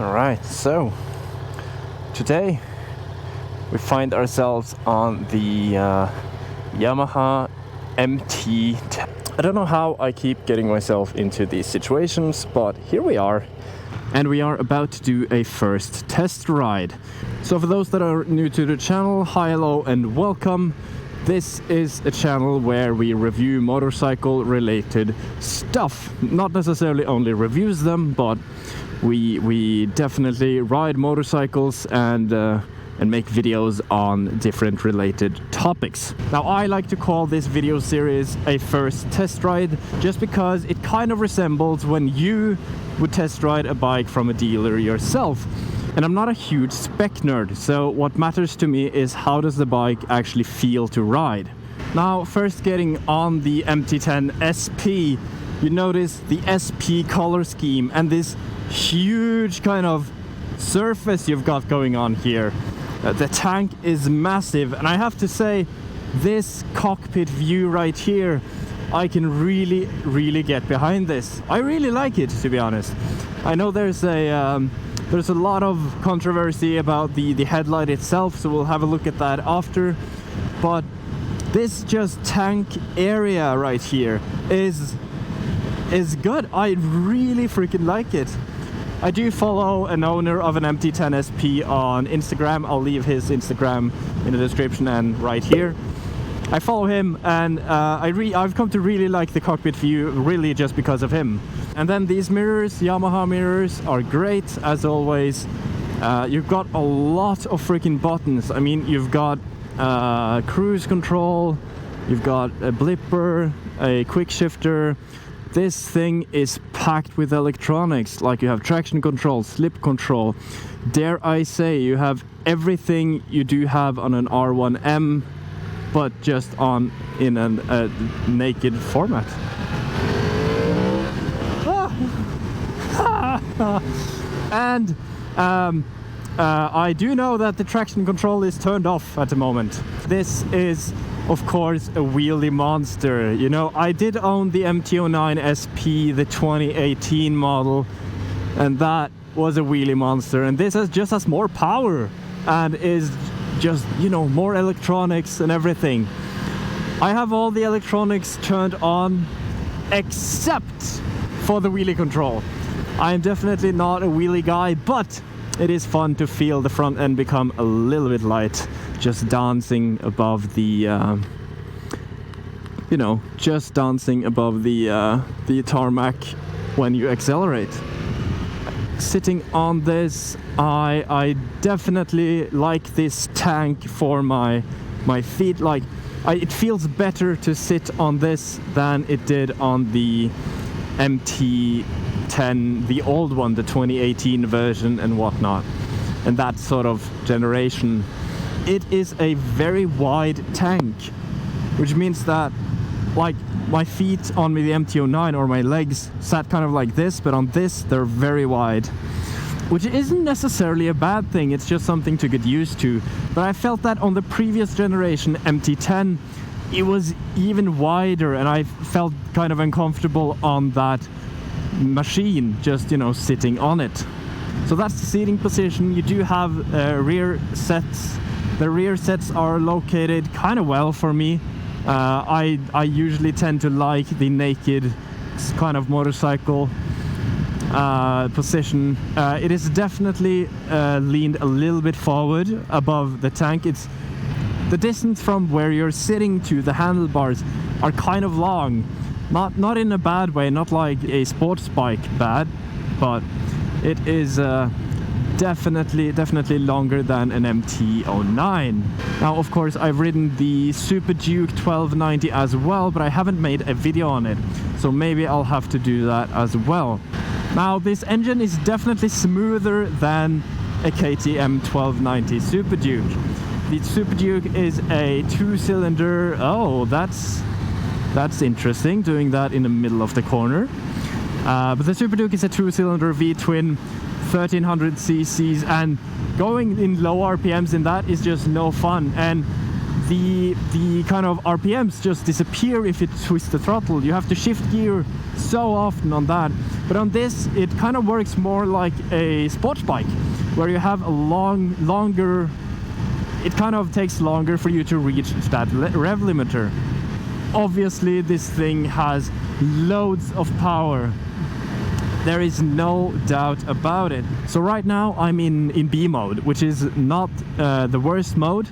Alright, so today we find ourselves on the Yamaha MT-10. I don't know how I keep getting myself into these situations, but here we are. And we are about to do a first test ride. So for those that are new to the channel, hi, hello and welcome. This is a channel where we review motorcycle related stuff. Not necessarily only reviews them, but we definitely ride motorcycles and make videos on different related topics. Now I like to call this video series a first test ride just because it kind of resembles when you would test ride a bike from a dealer yourself. And I'm not a huge spec nerd, so what matters to me is how does the bike actually feel to ride. Now first getting on the MT-10SP, you notice the SP color scheme and this huge kind of surface you've got going on here. The tank is massive, and I have to say this cockpit view right here, I can really get behind this. I really like it, to be honest. I know there's a lot of controversy about the headlight itself, so we'll have a look at that after, but this just tank area right here is good. I really freaking like it. I do follow an owner of an MT-10SP on Instagram. I'll leave his Instagram in the description and right here. I follow him, and I've come to really like the cockpit view, really just because of him. And then these mirrors, Yamaha mirrors, are great as always. You've got a lot of freaking buttons. I mean, you've got cruise control, you've got a blipper, a quick shifter. This thing is packed with electronics, like you have traction control, slip control. Dare I say, you have everything you do have on an R1M, but just in a naked format. And I do know that the traction control is turned off at the moment. This is, of course, a wheelie monster. You know, I did own the MT-10SP, the 2018 model, and that was a wheelie monster. And this just has more power and is just, you know, more electronics and everything. I have all the electronics turned on except for the wheelie control. I am definitely not a wheelie guy, but it is fun to feel the front end become a little bit light, just dancing above the, you know, just dancing above the tarmac when you accelerate. Sitting on this, I definitely like this tank for my feet. Like, it feels better to sit on this than it did on the MT-10, the old one, the 2018 version and whatnot, and that sort of generation. It is a very wide tank, which means that, like, my feet on the MT-09 or my legs sat kind of like this, but on this they're very wide, which isn't necessarily a bad thing. It's just something to get used to. But I felt that on the previous generation MT-10 it was even wider, and I felt kind of uncomfortable on that machine, just, you know, sitting on it. So that's the seating position. You do have rear sets. The rear sets are located kind of well for me. I usually tend to like the naked kind of motorcycle position. It is definitely leaned a little bit forward above the tank. It's the distance from where you're sitting to the handlebars are kind of long. Not in a bad way, not like a sports bike bad, but it is definitely longer than an MT-09. Now, of course, I've ridden the Super Duke 1290 as well, but I haven't made a video on it, so maybe I'll have to do that as well. Now, this engine is definitely smoother than a KTM 1290 Super Duke. The Super Duke is a 2-cylinder. Oh, that's interesting, doing that in the middle of the corner. But the Super Duke is a 2-cylinder V-twin, 1300 cc's, and going in low RPMs in that is just no fun. And the kind of RPMs just disappear if you twist the throttle. You have to shift gear so often on that. But on this, it kind of works more like a sports bike, where you have a longer. It kind of takes longer for you to reach that rev limiter. Obviously, this thing has loads of power. There is no doubt about it. So right now I'm in B mode, which is not the worst mode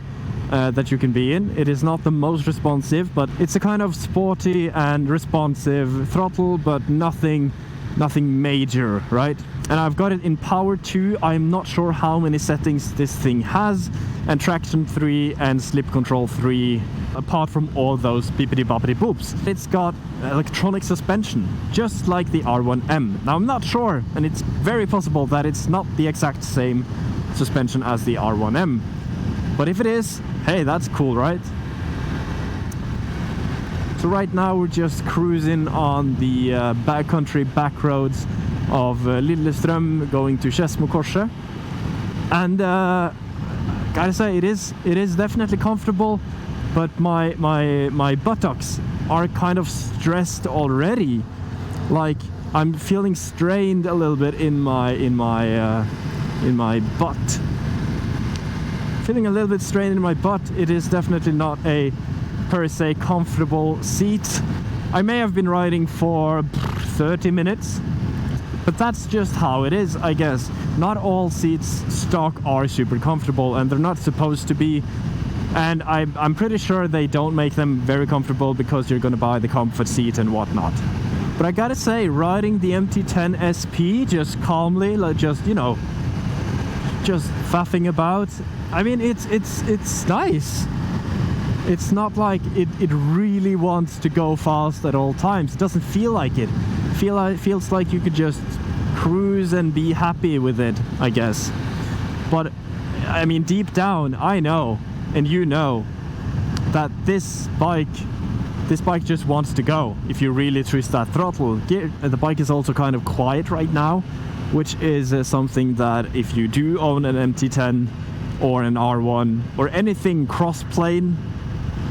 that you can be in. It is not the most responsive, but it's a kind of sporty and responsive throttle, but nothing major, right? And I've got it in power 2. I'm not sure how many settings this thing has, and traction 3 and slip control 3, apart from all those beepity boppity boops. It's got electronic suspension, just like the R1M. Now I'm not sure, and it's very possible that it's not the exact same suspension as the R1M. But if it is, hey, that's cool, right? So right now we're just cruising on the backcountry back roads of Lillestrøm going to Skedsmokorset, and gotta say it is definitely comfortable, but my buttocks are kind of stressed already. Like I'm feeling strained a little bit in my butt. Feeling a little bit strained in my butt. It is definitely not a per se comfortable seat. I may have been riding for 30 minutes, but that's just how it is, I guess. Not all seats stock are super comfortable, and they're not supposed to be. And I'm pretty sure they don't make them very comfortable because you're gonna buy the comfort seat and whatnot. But I gotta say, riding the MT-10SP just calmly, like just, you know, just faffing about, I mean, it's nice. It's not like it really wants to go fast at all times. It doesn't feel like it. Feels like you could just cruise and be happy with it, I guess. But I mean, deep down, I know, and you know, that this bike just wants to go if you really twist that throttle. The bike is also kind of quiet right now, which is something that if you do own an MT-10 or an R1 or anything cross-plane,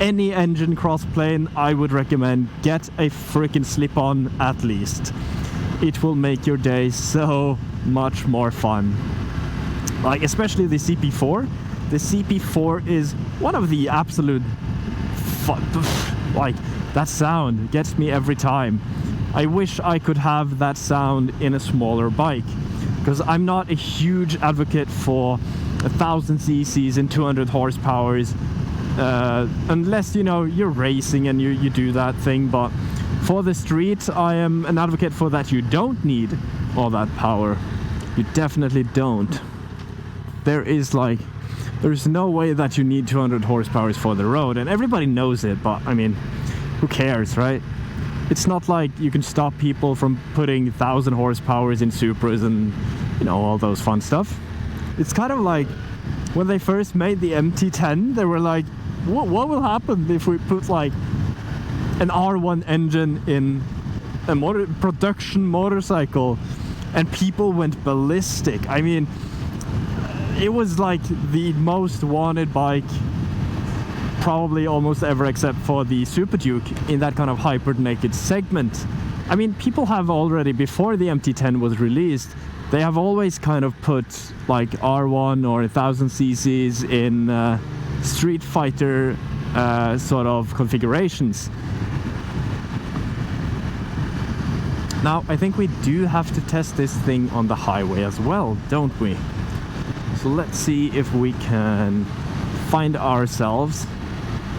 any engine cross-plane, I would recommend get a freaking slip-on at least. It will make your day so much more fun. Like especially the CP4. The CP4 is one of the absolute fun, like that sound gets me every time. I wish I could have that sound in a smaller bike, because I'm not a huge advocate for 1000 cc's and 200 horsepower. Unless, you know, you're racing and you do that thing, but for the street I am an advocate for that. You don't need all that power. You definitely don't. There's no way that you need 200 horsepower for the road, and everybody knows it, but I mean, who cares, right? It's not like you can stop people from putting 1000 horsepower in Supras and, you know, all those fun stuff. It's kind of like when they first made the MT-10, they were like, what will happen if we put like an R1 engine in a production motorcycle? And people went ballistic. I mean, it was like the most wanted bike probably almost ever, except for the Super Duke, in that kind of hyper naked segment. I mean, people have already, before the MT-10 was released, they have always kind of put like R1 or 1000 cc's in Street Fighter sort of configurations. Now, I think we do have to test this thing on the highway as well, don't we? So let's see if we can find ourselves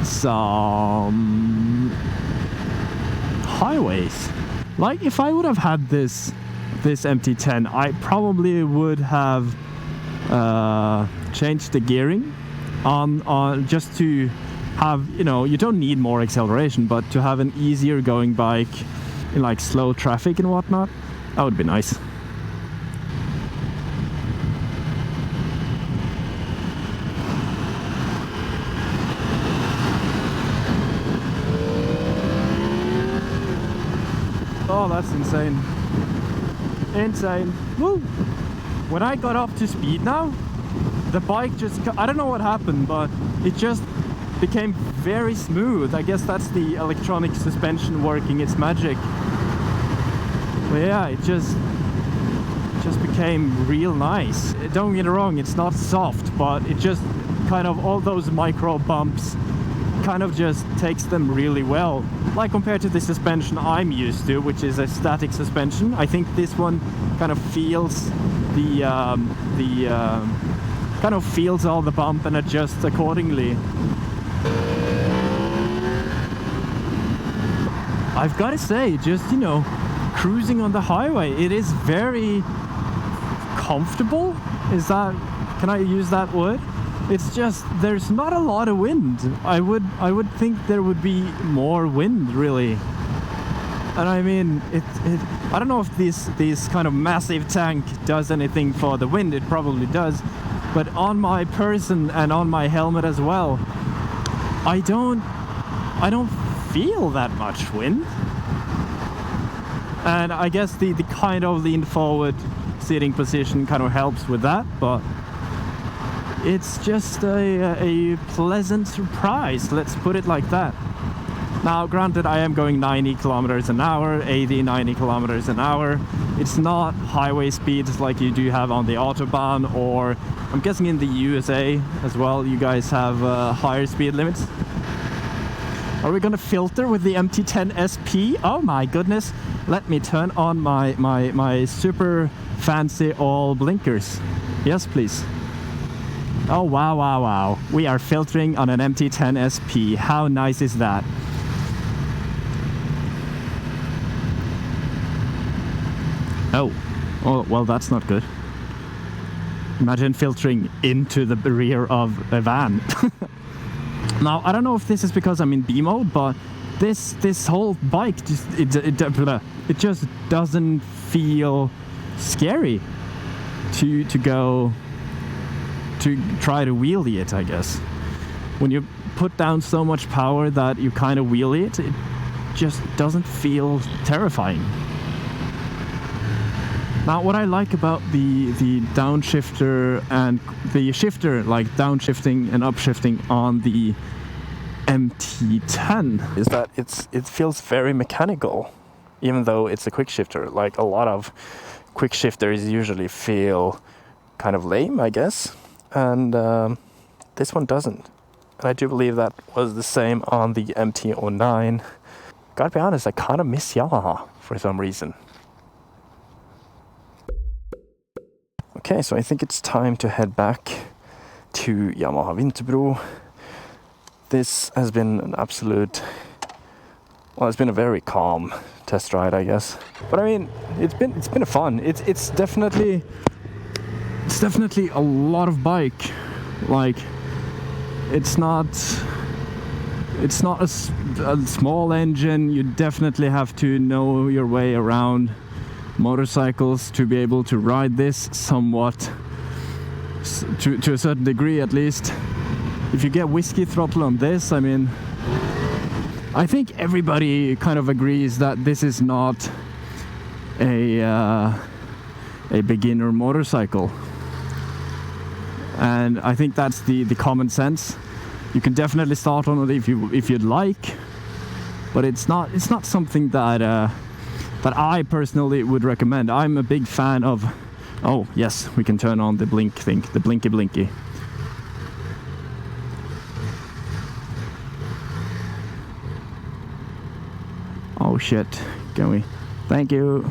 some highways. Like if I would have had this MT-10, I probably would have changed the gearing on just to have, you know, you don't need more acceleration, but to have an easier going bike in like slow traffic and whatnot, that would be nice. Oh, that's insane. Insane. Woo! When I got up to speed now, the bike just, I don't know what happened, but it just became very smooth. I guess that's the electronic suspension working its magic. But yeah, it just became real nice. Don't get me wrong, it's not soft, but it just kind of, all those micro bumps kind of just takes them really well. Like compared to the suspension I'm used to, which is a static suspension, I think this one kind of feels kind of feels all the bump and adjusts accordingly. I've got to say, just, you know, cruising on the highway, it is very comfortable. Is that, can I use that word? It's just, there's not a lot of wind. I would think there would be more wind, really. And I mean, I don't know if this kind of massive tank does anything for the wind. It probably does, but on my person and on my helmet as well, I don't feel that much wind. And I guess the kind of lean forward sitting position kind of helps with that, but it's just a pleasant surprise, let's put it like that. Now, granted, I am going 90 kilometers an hour, 80, 90 kilometers an hour. It's not highway speeds like you do have on the Autobahn, or I'm guessing in the USA as well, you guys have higher speed limits. Are we gonna filter with the MT-10SP? Oh my goodness. Let me turn on my super fancy all blinkers. Yes, please. Oh, wow, wow, wow. We are filtering on an MT-10SP. How nice is that? Oh, well, that's not good. Imagine filtering into the rear of a van. Now, I don't know if this is because I'm in B mode, but this whole bike just it just doesn't feel scary to try to wheelie it, I guess. When you put down so much power that you kind of wheelie it, it just doesn't feel terrifying. Now, what I like about the downshifter and the shifter, like downshifting and upshifting on the MT-10, is that it feels very mechanical, even though it's a quick shifter. Like a lot of quick shifters usually feel kind of lame, I guess, and this one doesn't. And I do believe that was the same on the MT-09. Gotta be honest, I kind of miss Yamaha for some reason. Okay, so I think it's time to head back to Yamaha Vinterbro. This has been an absolute, well, it's been a very calm test ride, I guess. But I mean, it's been fun. It's definitely a lot of bike. Like, it's not a small engine. You definitely have to know your way around motorcycles to be able to ride this somewhat, to a certain degree at least. If you get whiskey throttle on this, I mean, I think everybody kind of agrees that this is not a beginner motorcycle, and I think that's the common sense. You can definitely start on it if you'd like, but it's not something that I personally would recommend. I'm a big fan of... Oh, yes, we can turn on the blink thing, the blinky. Oh shit, can we? Thank you.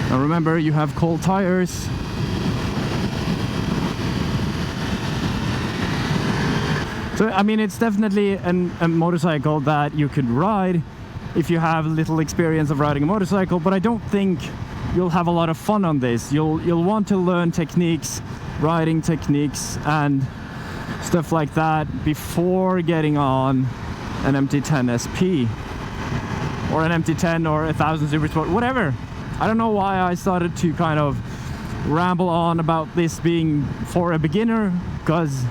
Now remember, you have cold tires. So, I mean, it's definitely a motorcycle that you could ride if you have little experience of riding a motorcycle, but I don't think you'll have a lot of fun on this. You'll want to learn techniques, riding techniques and stuff like that before getting on an MT-10SP or an MT-10 or 1000 Super Sport, whatever. I don't know why I started to kind of ramble on about this being for a beginner, because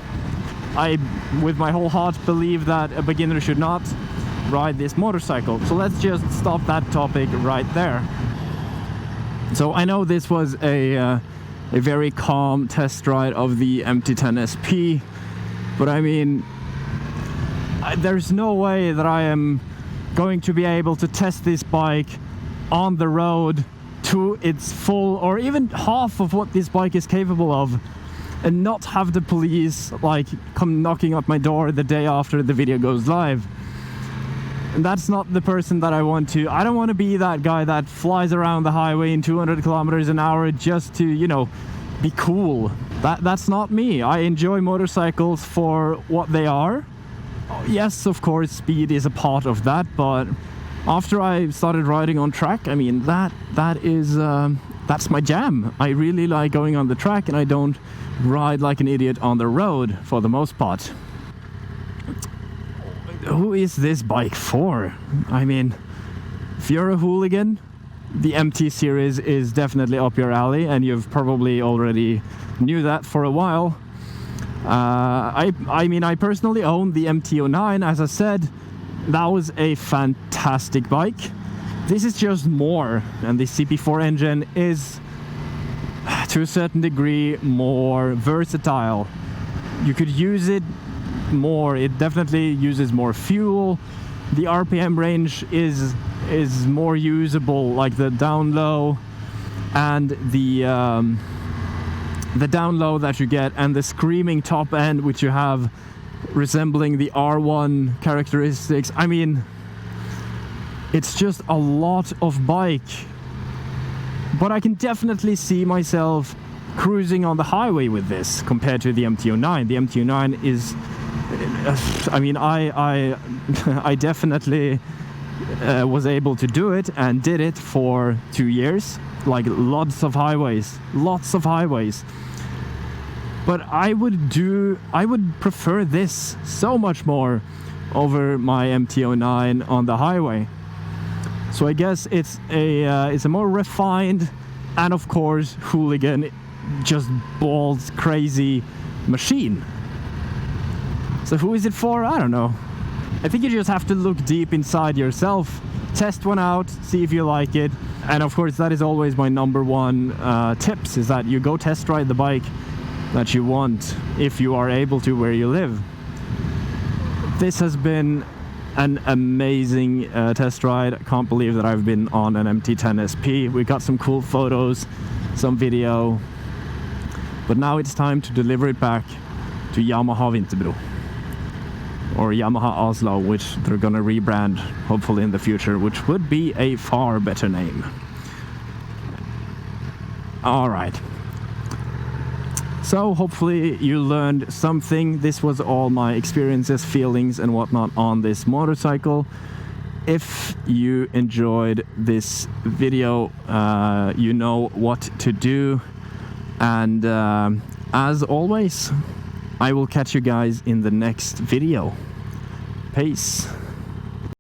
I, with my whole heart, believe that a beginner should not ride this motorcycle. So let's just stop that topic right there. So I know this was a very calm test ride of the MT-10SP, but I mean, there's no way that I am going to be able to test this bike on the road to its full or even half of what this bike is capable of, and not have the police like come knocking at my door the day after the video goes live. And that's not the person that I want to. I don't want to be that guy that flies around the highway in 200 kilometers an hour just to, you know, be cool. That's not me. I enjoy motorcycles for what they are. Yes, of course, speed is a part of that, but after I started riding on track, I mean, that's my jam. I really like going on the track, and I don't ride like an idiot on the road for the most part. Who is this bike for? I mean, if you're a hooligan, the MT series is definitely up your alley, and you've probably already knew that for a while. I mean, I personally own the MT-09. As I said, that was a fantastic bike. This is just more, and the CP4 engine is, to a certain degree, more versatile. You could use it more. It definitely uses more fuel. The RPM range is more usable, like the down low and the down low that you get, and the screaming top end which you have, resembling the R1 characteristics. I mean, it's just a lot of bike, but I can definitely see myself cruising on the highway with this compared to the MT-09. The MT-09 is, I mean, I definitely was able to do it, and did it for 2 years, like lots of highways. But I would prefer this so much more over my MT-09 on the highway. So I guess it's a more refined and, of course, hooligan, just balls crazy machine. So who is it for? I don't know. I think you just have to look deep inside yourself, test one out, see if you like it. And of course, that is always my number one tips, is that you go test ride the bike that you want, if you are able to, where you live. This has been an amazing test ride. I can't believe that I've been on an MT-10SP. We got some cool photos, some video, but now it's time to deliver it back to Yamaha Winterbro, or Yamaha Oslo, which they're gonna rebrand hopefully in the future, which would be a far better name. All right. So hopefully you learned something. This was all my experiences, feelings and whatnot on this motorcycle. If you enjoyed this video, you know what to do. And as always, I will catch you guys in the next video. Peace.